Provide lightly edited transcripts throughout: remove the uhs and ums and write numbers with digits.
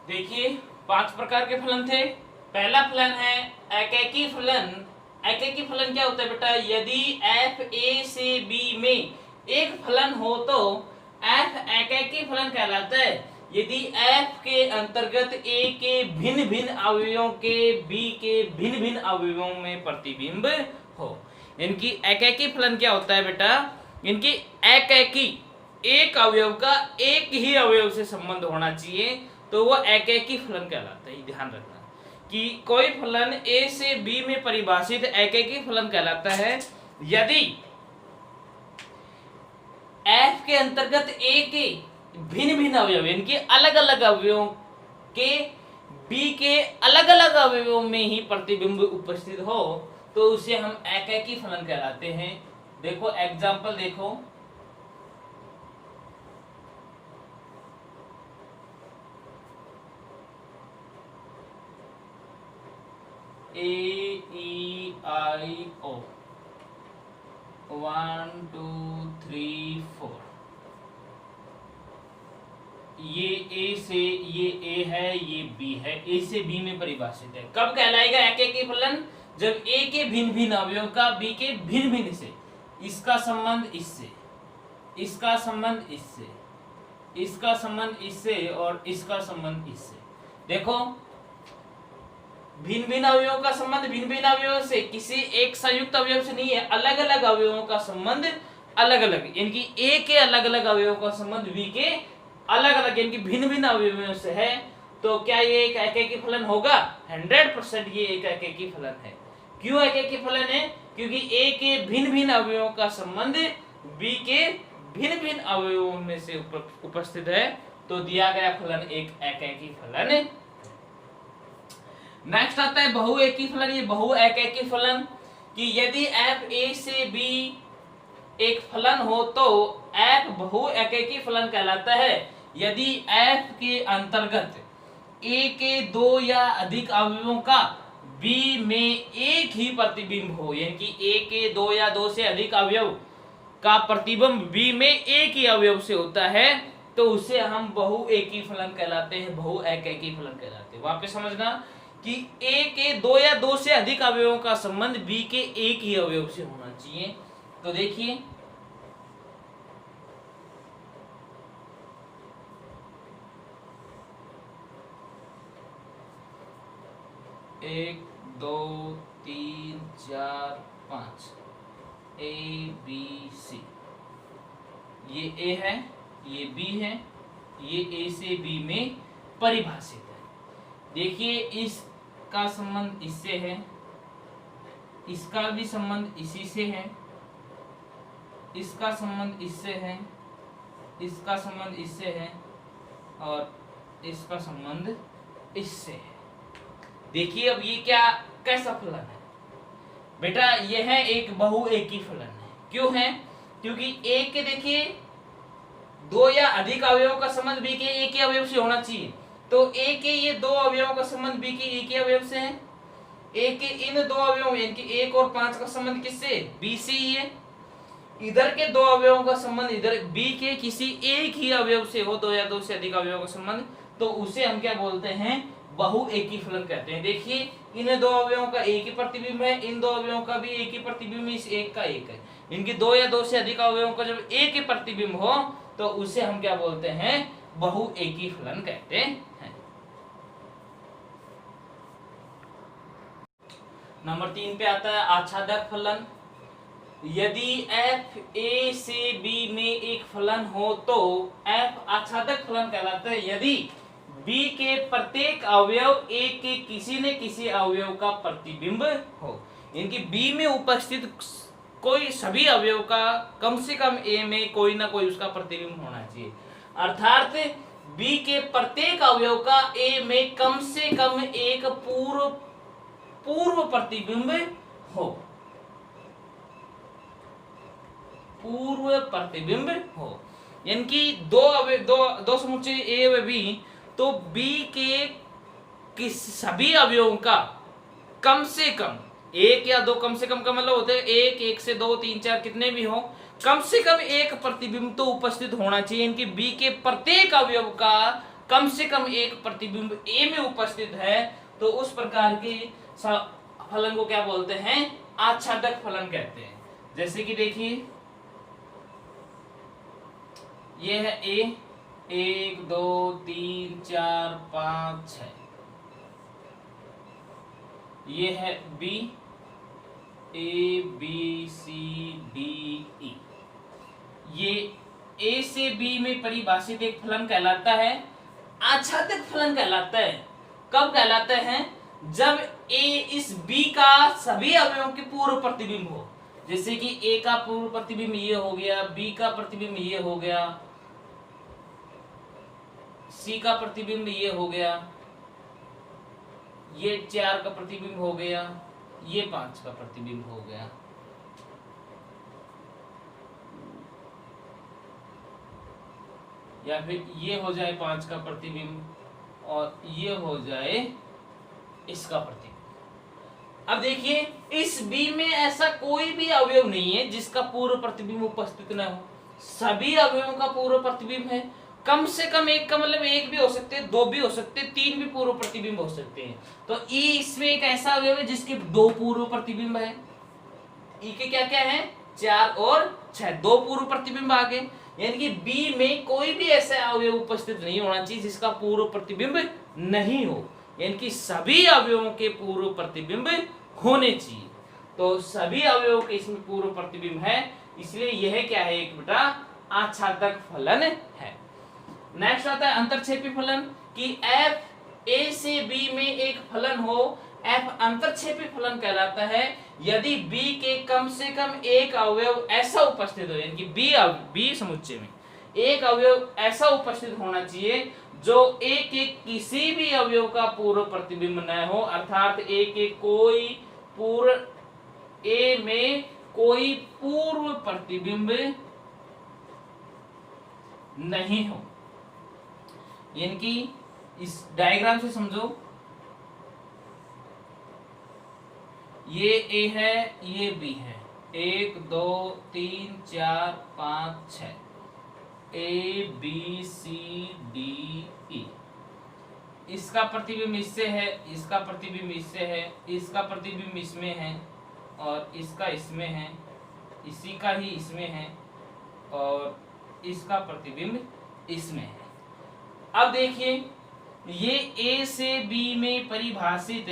देखिए 5 प्रकार के फलन थे। पहला फलन है एकैकी फलन। एकैकी फलन क्या होता है बेटा? यदि f a से b में एक फलन हो तो f एकैकी फलन कहलाता है। यदि f के अंतर्गत a के भिन्न भिन्न अवयवों के b के भिन्न भिन्न अवयवों में प्रतिबिंब हो। इनकी एकैकी फलन क्या होता है बेटा? इनकी एकैकी एक अवयव का एक ही अवयव से संबंध होना चाहिए, तो वो एकैकी फलन कहलाता है। ध्यान रखना कि कोई फलन a से b में परिभाषित एकैकी फलन कहलाता है यदि f के अंतर्गत a के भिन्न भिन्न अवयव, इनके अलग अलग अवयवों के b के अलग अलग अवयवों में ही प्रतिबिंब उपस्थित हो, तो उसे हम एकैकी फलन कहलाते हैं। देखो एग्जाम्पल देखो, AEIO 1 2 3 4, ये A से ये A है, ये B है, A से B में परिभाषित है। कब कहलाएगा एकैकी फलन? जब A के भिन्न भिन्न अवयव का B के भिन्न भिन्न से, इसका संबंध इससे, इसका संबंध इससे, इसका संबंध इससे और इसका संबंध इससे। देखो भिन्न भिन्न अवयवों का संबंध भिन्न भिन्न अवयवों से, किसी एक संयुक्त अवयव से नहीं है, अलग अलग अवयवों का संबंध अलग अलग, इनकी A के अलग अलग अवयवों का संबंध B के अलग अलग, इनकी भिन्न भिन्न अवयवों से है, तो क्या ये एक एकैकी फलन होगा? 100% ये एक एकैकी फलन है। क्यों एकैकी फलन है? क्योंकि A के भिन्न भिन्न अवयवों का संबंध B के भिन्न भिन्न अवयवों में से उपस्थित है, तो दिया गया फलन एक एकैकी फलन है। नेक्स्ट आता है बहुएकी फलन। ये बहुएकी फलन कि यदि f a से b एक फलन हो तो f बहुएकी फलन कहलाता है यदि f के अंतर्गत a के दो या अधिक अवयवों का b में एक ही प्रतिबिंब हो, यानी कि a के दो या दो से अधिक अवयव का प्रतिबिंब b में एक ही अवयव से होता है, तो उसे हम बहुएकी फलन कहलाते हैं, बहुएकी फलन कहलाते हैं। वहां पे समझना कि A के दो या दो से अधिक अवयवों का संबंध B के एक ही अवयव से होना चाहिए। तो देखिए एक दो तीन चार पांच A B C, ये A है, ये B है, ये A से B में परिभाषित है। देखिए इसका संबंध इससे है, इसका भी संबंध इसी से है, इसका संबंध इससे है, इसका संबंध इससे है और इसका संबंध इससे है। देखिए अब ये क्या कैसा फलन है बेटा? यह है एक बहुएकी फलन है। क्यों है? क्योंकि एक के देखिए दो या अधिक अवयवों का संबंध B के एक ही अवयव से होना चाहिए, तो A के ये दो अवयवों का संबंध B के एक ही अवयव से है। A के इन दो अवयवों यानी कि 1 और 5 का संबंध किससे? B से ही है। इधर के दो अवयवों का संबंध इधर B के किसी एक ही अवयव से हो, दो या दो से अधिक अवयवों का संबंध, तो उसे हम क्या बोलते हैं? बहुएकी फलन कहते हैं। देखिए इन दो अवयवों का एक ही प्रतिबिंब है, इन दो अवयवों का भी एक ही प्रतिबिंब, इस एक का एक है। इनके दो या दो से अधिक अवयवों का जब एक ही प्रतिबिंब हो, तो उसे हम क्या बोलते हैं? बहुएकी फलन कहते हैं। नंबर 3 पे आता है आच्छादक फलन। यदि f a से b में एक फलन हो तो f आच्छादक फलन कहलाता है यदि b के प्रत्येक अवयव a के किसी न किसी अवयव का प्रतिबिंब हो, इनकी b में उपस्थित कोई सभी अवयव का कम से कम a में कोई ना कोई उसका प्रतिबिंब होना चाहिए। अर्थात b के प्रत्येक अवयव का a में कम से कम एक पूर्व प्रतिबिंब हो, पूर्व प्रतिबिंब हो। यानी कि दो समुच्चय A व B, तो B के सभी अवयवों का कम से कम एक या दो, कम से कम का मतलब होते हैं एक, एक से दो, तीन, चार, कितने भी हो, कम से कम एक प्रतिबिंब तो उपस्थित होना चाहिए। इनकी B के प्रत्येक अवयव का कम से कम एक प्रतिबिंब ए में उपस्थित है तो उस प्रकार के फलन को क्या बोलते हैं, आच्छादक फलन कहते हैं। जैसे कि देखिए ये है ए, 1 2 3 4 5 6, ये है B, A B C D E, ये ए से बी में परिभाषित एक फलन कहलाता है आच्छादित फलन कहलाता है। कब कहलाता है, जब ए इस बी का सभी अवयवों के पूर्व प्रतिबिंब हो। जैसे कि ए का पूर्व प्रतिबिंब ये हो गया, बी का प्रतिबिंब ये हो गया, सी का प्रतिबिंब ये हो गया, ये 4 का प्रतिबिंब हो गया, ये 5 का प्रतिबिंब हो गया। या फिर ये हो जाए 5 का प्रतिबिंब और ये हो जाए इसका प्रतिबिंब। अब देखिए इस बी में ऐसा कोई भी अवयव नहीं है जिसका पूर्व प्रतिबिंब उपस्थित न हो, सभी अवयवों का पूर्व प्रतिबिंब है। कम से कम एक का मतलब एक भी हो सकते हैं, 2 भी हो सकते हैं, 3 भी पूर्व प्रतिबिंब हो सकते हैं। तो ई इसमें एक ऐसा अवयव है जिसके 2 पूर्व प्रतिबिंब है। ई के क्या क्या है, 4 और 6, 2 पूर्व प्रतिबिंब आ गए। यानी कि बी में कोई भी ऐसा अवयव उपस्थित नहीं होना चाहिए जिसका पूर्व प्रतिबिंब नहीं हो, यानी कि सभी अवयवों के पूर्व प्रतिबिंब होने चाहिए। तो सभी अवयवों के इसमें पूर्व प्रतिबिंब है, इसलिए यह क्या है, एक बेटा आच्छादक फलन है। नेक्स्ट आता है अंतरक्षेपी फलन कि एफ ए से बी में एक फलन हो, एफ अंतरक्षेपी फलन कहलाता है यदि बी के कम से कम एक अवयव ऐसा उपस्थित हो, यानी कि बी समुच्चय में एक अवयव ऐसा उपस्थित होना चाहिए जो ए के किसी भी अवयव का पूर्व प्रतिबिंब न हो, अर्थात ए के कोई पूर्व ए में कोई पूर्व प्रतिबिंब नहीं हो। यानी कि इस डायग्राम से समझो, ये ए है, ये बी है, 1 2 3 4 5 6, ए बी सी डी ई। इसका प्रतिबिंब इससे है, इसका प्रतिबिंब इससे है, इसका प्रतिबिंब इसमें है और इसका इसमें है, इसी का ही इसमें है और इसका प्रतिबिंब इसमें है। अब देखिए ये ए से बी में परिभाषित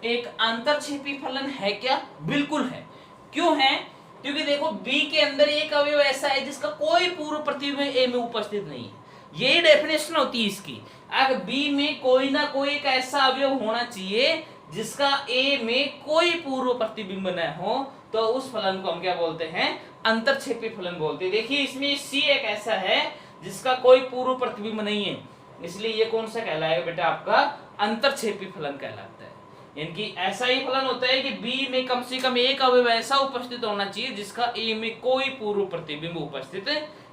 एक अंतरक्षेपी फलन है क्या, बिल्कुल है। क्यों है, क्योंकि देखो बी के अंदर एक अवयव ऐसा है जिसका कोई पूर्व प्रतिबिंब ए में उपस्थित नहीं है। यही डेफिनेशन होती है इसकी। अगर बी में कोई ना कोई एक ऐसा अवयव होना चाहिए जिसका ए में कोई पूर्व प्रतिबिंब न हो, तो उस फलन को हम क्या बोलते हैं, अंतरक्षेपी फलन बोलते हैं। देखिए इसमें सी एक ऐसा है जिसका कोई पूर्व प्रतिबिंब नहीं है, इसलिए ये कौन सा कहलाएगा बेटा, आपका अंतरक्षेपी फलन कहलाता है। यानी कि ऐसा ही फलन होता है कि बी में कम से कम एक अवयव ऐसा उपस्थित होना चाहिए जिसका ए में कोई पूर्व प्रतिबिंब उपस्थित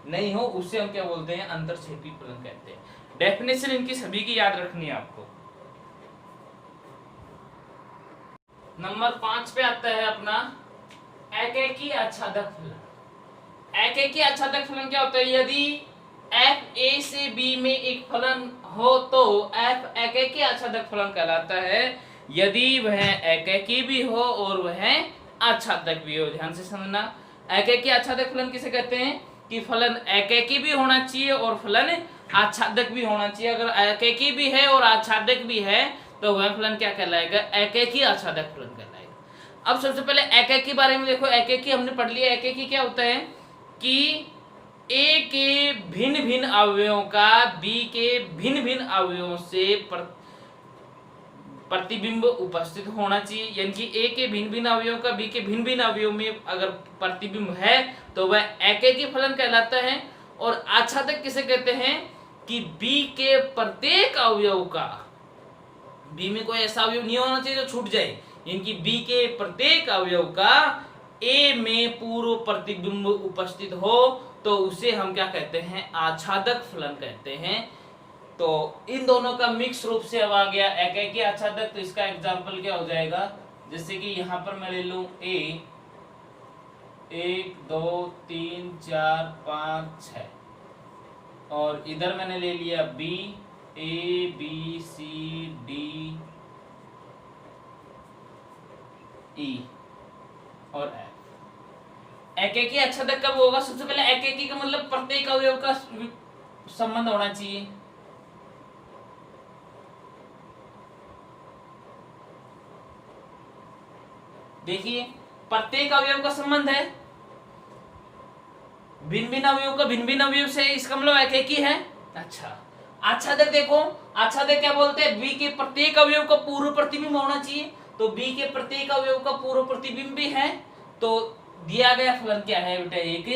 नहीं हो, उससे हम क्या बोलते हैं, अंतरक्षेपी फलन कहते हैं। डेफिनेशन इनकी सभी की याद रखनी है आपको। नंबर 5 पे आता है अपना एकैकी आच्छादक फलन। एकैकी आच्छादक फलन क्या होता है, यदि एफ ए से बी में एक फलन हो तो एफ एकैकी आच्छादक फलन कहलाता है यदि वह एकैकी भी हो और वह आच्छादक भी हो। ध्यान से समझना, एकैकी आच्छादक फलन किसे कहते हैं कि फलन एकैकी भी होना चाहिए और फलन आच्छादक भी होना चाहिए। अगर एकैकी भी है और आच्छादक भी है तो वह फलन क्या कहलाएगा, एकैकी आच्छादक फलन कहलाएगा। अब सबसे पहले एकैकी के बारे में देखो, एकैकी हमने पढ़ लिया। एकैकी क्या होता है कि ए के भिन्न भिन्न अवयवों का बी के भिन्न भिन्न अवयवों से प्रतिबिंब उपस्थित होना चाहिए। यानी कि ए के भिन्न भिन्न अवयवों का बी के भिन्न भिन्न अवयव में अगर प्रतिबिंब है तो वह एकैकी फलन कहलाता है। और आच्छादक किसे कहते हैं कि बी के प्रत्येक अवयव का, बी में कोई ऐसा अवयव नहीं होना चाहिए जो छूट जाए, यानी कि बी के प्रत्येक अवयव का ए में पूर्व प्रतिबिंब उपस्थित हो तो उसे हम क्या कहते हैं, आच्छादक फलन कहते हैं। तो इन दोनों का मिक्स रूप से अब आ गया एकैकी आच्छादक। तो इसका एग्जांपल क्या हो जाएगा, जैसे कि यहां पर मैं ले लूं ए, 1 2 3 4 5 6 और इधर मैंने ले लिया B, A B C D E और एफ। एकेकी आच्छादक कब होगा? सबसे पहले एकेकी का मतलब प्रत्येक अवयव का संबंध होना चाहिए। देखिए प्रत्येक अवयव का संबंध है, भिन्न भिन्न अवयव का भिन्न भिन्न अवयव से, इसका मतलब एकेकी है। अच्छा आच्छादक देखो, आच्छादक क्या बोलते हैं? बी के प्रत्येक अवयव का पूर्व प्रतिबिंब होना चाहिए। तो बी के प्रत्येक अवयव का पूर्व प्रतिबिंब भी है। तो दिया गया फलन क्या है बेटा? एक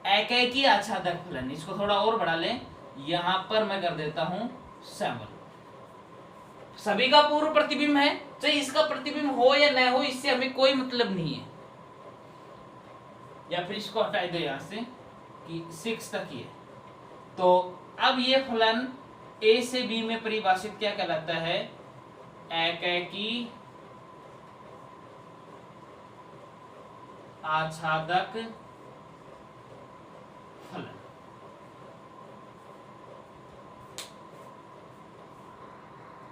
एकेकी आच्छादक फलन। इसको थोड़ा और बढ़ा लें, यहां पर मैं कर देता हूं 7। सभी का पूर्व प्रतिबिंब है, चाहे इसका प्रतिबिंब हो या न हो, इससे हमें कोई मतलब नहीं है। या फिर इसको हटा दो यहां से कि 6 तक ही है। तो अब ये फलन ए से बी में परिभाषित क्या कहलाता है? एकेकी आच्छादक